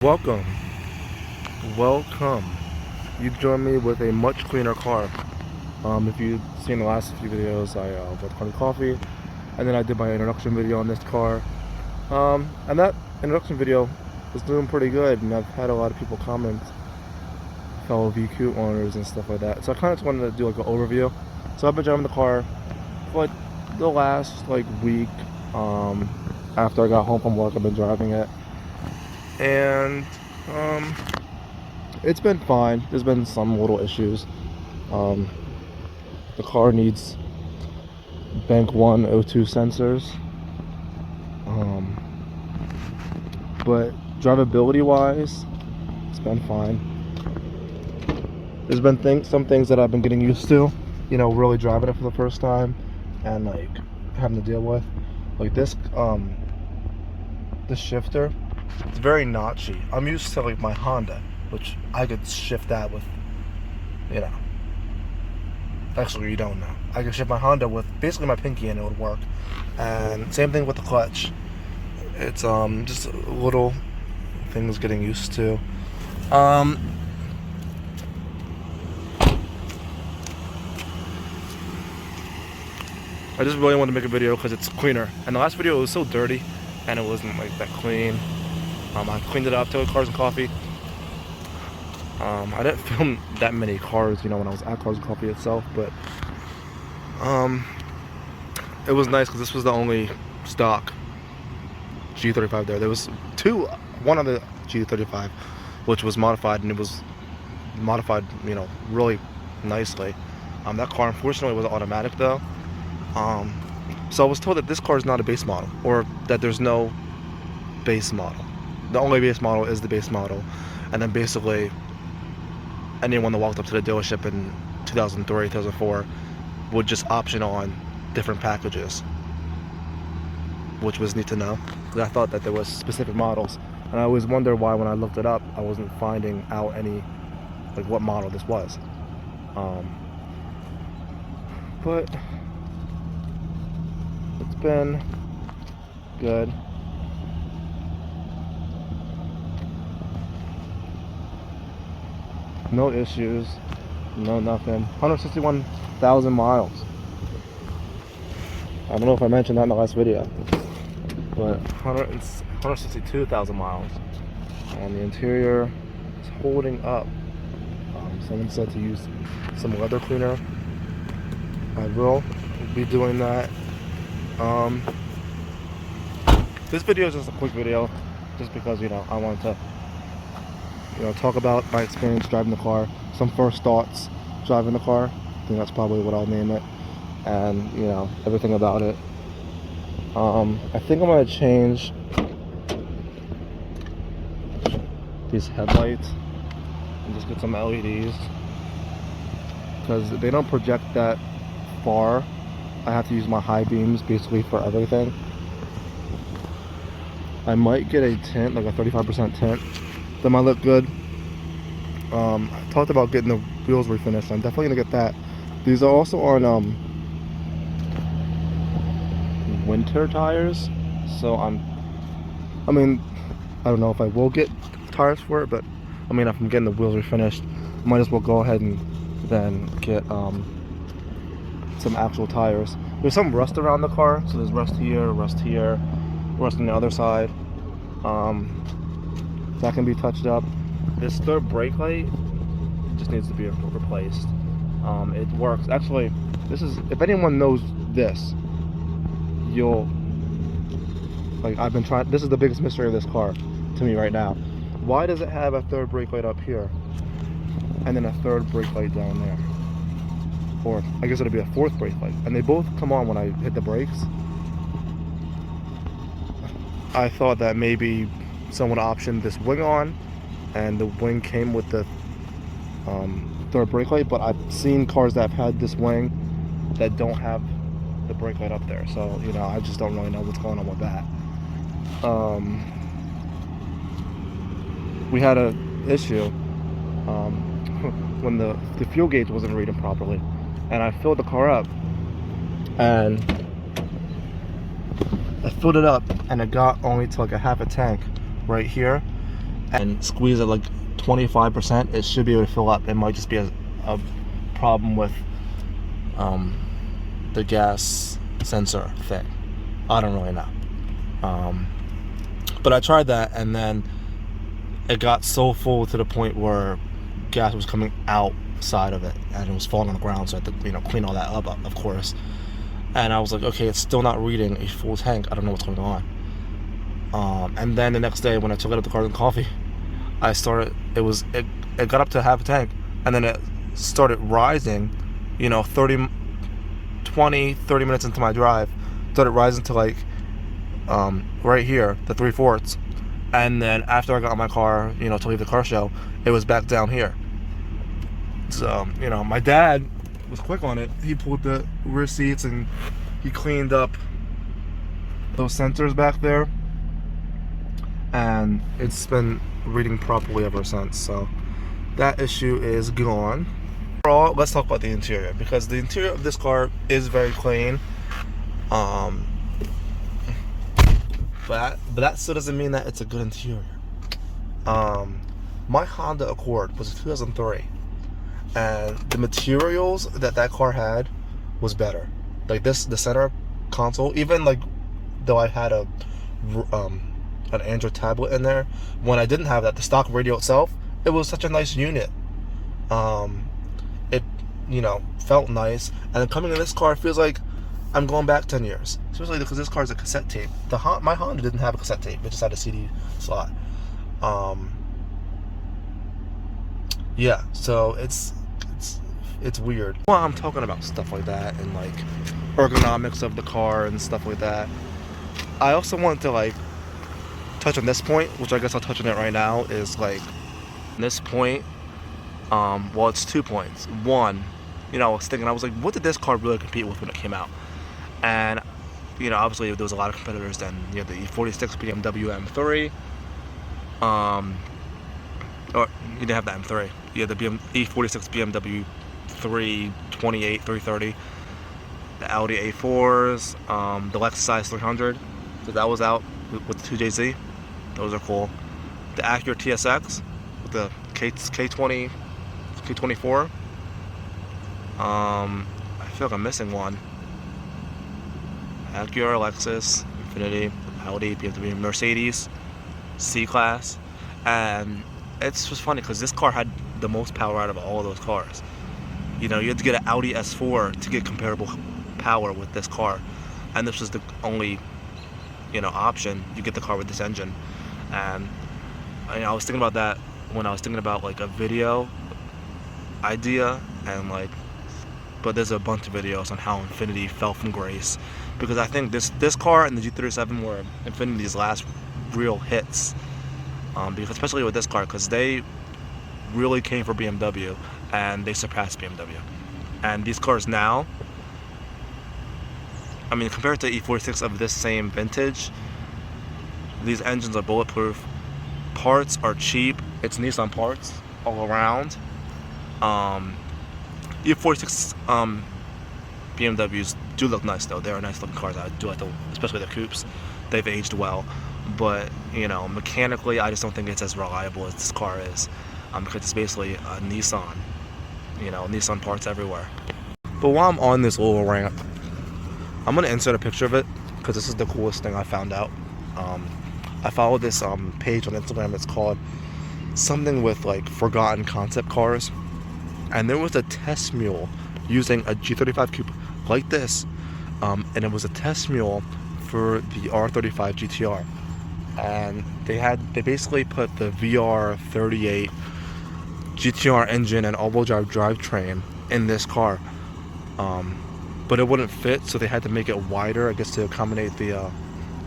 Welcome. You join me with a much cleaner car. If you've seen the last few videos, I bought Coupe coffee, and then I did my introduction video on this car. And that introduction video was doing pretty good, and I've had a lot of people comment, fellow VQ owners and stuff like that. So I kind of just wanted to do like an overview. So I've been driving the car for like the last week. After I got home from work, I've been driving it. And it's been fine. There's been some little issues. The car needs bank 1 O2 sensors, but drivability wise it's been fine. There's been some things that I've been getting used to, really driving it for the first time and like having to deal with, like this shifter. It's very notchy. I'm used to like my Honda, which I could shift that with, actually you don't know. I could shift my Honda with basically my pinky and it would work. And same thing with the clutch. It's just little things getting used to. I just really wanted to make a video because it's cleaner. And the last video was so dirty and it wasn't like that clean. I cleaned it up, took Cars and Coffee. I didn't film that many cars, when I was at Cars and Coffee itself, but it was nice because this was the only stock G35 there. There was one of the G35, which was modified, and it was modified, really nicely. That car unfortunately was automatic though. So I was told that this car is not a base model, or that there's no base model. The only base model is the base model, and then basically anyone that walked up to the dealership in 2003, 2004 would just option on different packages, which was neat to know, because I thought that there was specific models, and I always wonder why when I looked it up I wasn't finding out any, like, what model this was. But it's been good. No issues, no nothing. 161,000 miles. I don't know if I mentioned that in the last video, but 162,000 miles. And the interior is holding up. Someone said to use some leather cleaner. I will be doing that. This video is just a quick video, just because I wanted to talk about my experience driving the car, some first thoughts driving the car. I think that's probably what I'll name it, and everything about it. I think I'm gonna change these headlights and just get some LEDs, because they don't project that far. I have to use my high beams basically for everything. I might get a tint, like a 35% tint. That might look good. I talked about getting the wheels refinished. I'm definitely gonna get that. These are also on winter tires, so I don't know if I will get tires for it, but if I'm getting the wheels refinished, I might as well go ahead and then get some actual tires. There's some rust around the car, so there's rust here, rust on the other side. That can be touched up. This third brake light just needs to be replaced. It works. Actually, if anyone knows this, I've been trying. This is the biggest mystery of this car to me right now. Why does it have a third brake light up here and then a third brake light down there? Or I guess it'll be a fourth brake light, and they both come on when I hit the brakes. I thought that maybe someone optioned this wing on, and the wing came with the third brake light, but I've seen cars that have had this wing that don't have the brake light up there, so I just don't really know what's going on with that. We had an issue when the fuel gauge wasn't reading properly, and I filled the car up, and I filled it up and it got only to like a half a tank right here, and squeeze it like 25%, it should be able to fill up. It might just be a problem with the gas sensor thing. I don't really know. But I tried that, and then it got so full to the point where gas was coming outside of it, and it was falling on the ground. So I had to, clean all that up, of course. And I was like, okay, it's still not reading a full tank. I don't know what's going on. And then the next day, when I took it up to Garden Coffee, it got up to half a tank, and then it started rising, 30 minutes into my drive, started rising to like, right here, the 3/4. And then after I got in my car, to leave the car show, it was back down here. So, my dad was quick on it. He pulled the rear seats and he cleaned up those sensors back there, and it's been reading properly ever since. So that issue is gone. Overall, let's talk about the interior, because the interior of this car is very clean. But that still doesn't mean that it's a good interior. My Honda Accord was a 2003, and the materials that car had was better. Like the center console, even like though I had an Android tablet in there, when I didn't have that, the stock radio itself, it was such a nice unit. It felt nice, and then coming in this car, it feels like I'm going back 10 years, especially because this car is a cassette tape. My Honda didn't have a cassette tape; it just had a CD slot. Yeah, so it's weird. Well, I'm talking about stuff like that and like ergonomics of the car and stuff like that. I also want to like touch on this point, which I guess I'll touch on it right now. Is like this point. Well, it's 2 points. One, I was like, what did this car really compete with when it came out? And obviously there was a lot of competitors. Then the E46 BMW M3. Or you didn't have the M3. You had the E46 BMW 328, 330. The Audi A4s, the Lexus 300, so that was out with the 2JZ. Those are cool. The Acura TSX with the K20, K24. I feel like I'm missing one. Acura, Lexus, Infiniti, Audi, BMW, Mercedes, C-Class. And it's just funny because this car had the most power out of all of those cars. You had to get an Audi S4 to get comparable power with this car, and this was the only option. You get the car with this engine. And I was thinking about that when I was thinking about like a video idea, and like, but there's a bunch of videos on how Infiniti fell from grace, because I think this car and the G37 were Infiniti's last real hits, because especially with this car, because they really came for BMW and they surpassed BMW. And these cars now, compared to E46 of this same vintage, these engines are bulletproof. Parts are cheap. It's Nissan parts all around. E46 BMWs do look nice though. They're nice looking cars. I do like them, especially the coupes. They've aged well. But mechanically, I just don't think it's as reliable as this car is, because it's basically a Nissan. Nissan parts everywhere. But while I'm on this little rant, I'm gonna insert a picture of it, because this is the coolest thing I found out. I follow this page on Instagram. It's called something with like forgotten concept cars, and there was a test mule using a G35 Coupe like this, and it was a test mule for the R35 GTR, and they basically put the VR38 GTR engine and all-wheel drive drivetrain in this car, but it wouldn't fit, so they had to make it wider, I guess, to accommodate the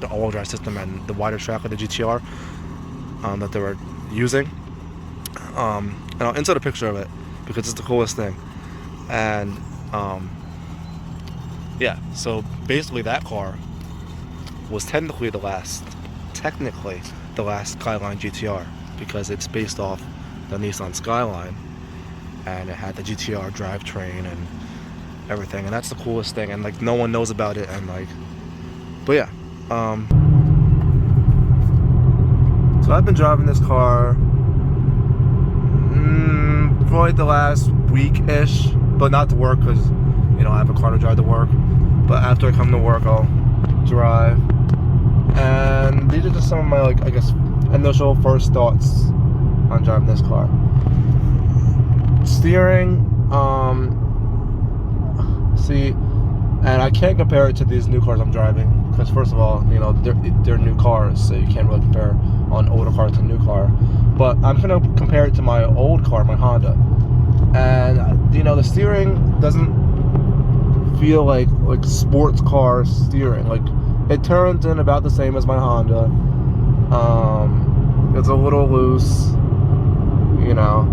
all-wheel drive system and the wider track of the GTR that they were using. And I'll insert a picture of it because it's the coolest thing. And yeah, so basically that car was technically the last Skyline GTR, because it's based off the Nissan Skyline, and it had the GTR drivetrain and everything, and that's the coolest thing, and like no one knows about it, and like, but yeah, so I've been driving this car for like the last week-ish, but not to work because, you know, I have a car to drive to work. But after I come to work, I'll drive. And these are just some of my, like, I guess, initial first thoughts on driving this car. Steering, see, and I can't compare it to these new cars I'm driving because, first of all, you know, they're new cars, so you can't really compare on older car to new car. But I'm gonna compare it to my old car, my Honda, and you know, the steering doesn't feel like sports car steering. Like, it turns in about the same as my Honda. It's a little loose, you know.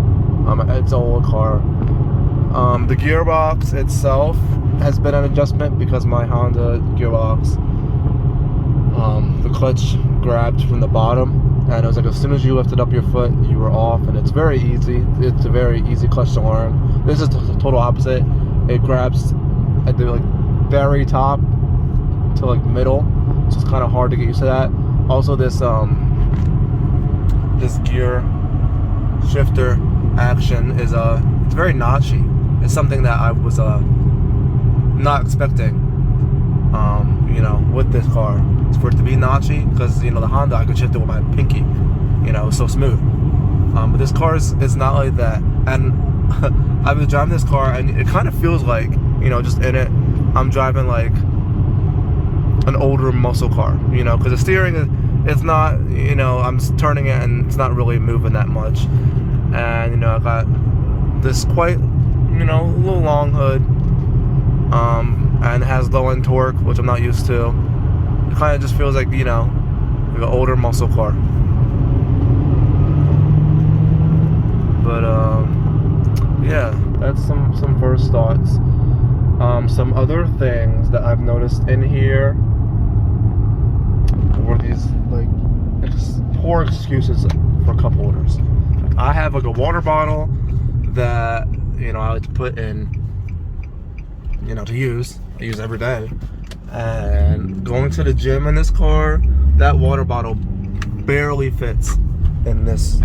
It's an old car. The gearbox itself has been an adjustment because my Honda gearbox, the clutch grabbed from the bottom, and it was like as soon as you lifted up your foot, you were off, and it's very easy. It's a very easy clutch to learn. This is the total opposite. It grabs at the like very top to like middle, so it's kind of hard to get used to that. Also, this gear shifter action is it's very notchy. It's something that I was not expecting, you know, with this car. It's for it to be notchy, because, you know, the Honda, I could shift it with my pinky, you know, it's so smooth. But this car is not like that. And I've been driving this car, and it kind of feels like, you know, just in it, I'm driving like an older muscle car, you know, because the steering it's not, you know, I'm turning it and it's not really moving that much. And, you know, I got this quite, you know, a little long hood, and it has low end torque, which I'm not used to. It kind of just feels like, you know, like an older muscle car. But yeah, that's some first thoughts. Some other things that I've noticed in here were these like poor excuses for cup holders. I have like a water bottle that, you know, I like to put in, you know, to use. I use every day. And going to the gym in this car, that water bottle barely fits in this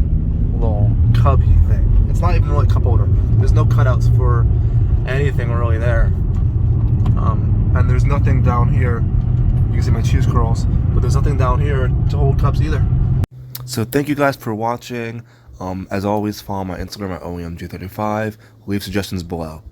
little cubby thing. It's not even really a cup holder. There's no cutouts for anything really there. And there's nothing down here. You can see my cheese curls, but there's nothing down here to hold cups either. So thank you guys for watching. As always, follow my Instagram at OEMG35. Leave suggestions below.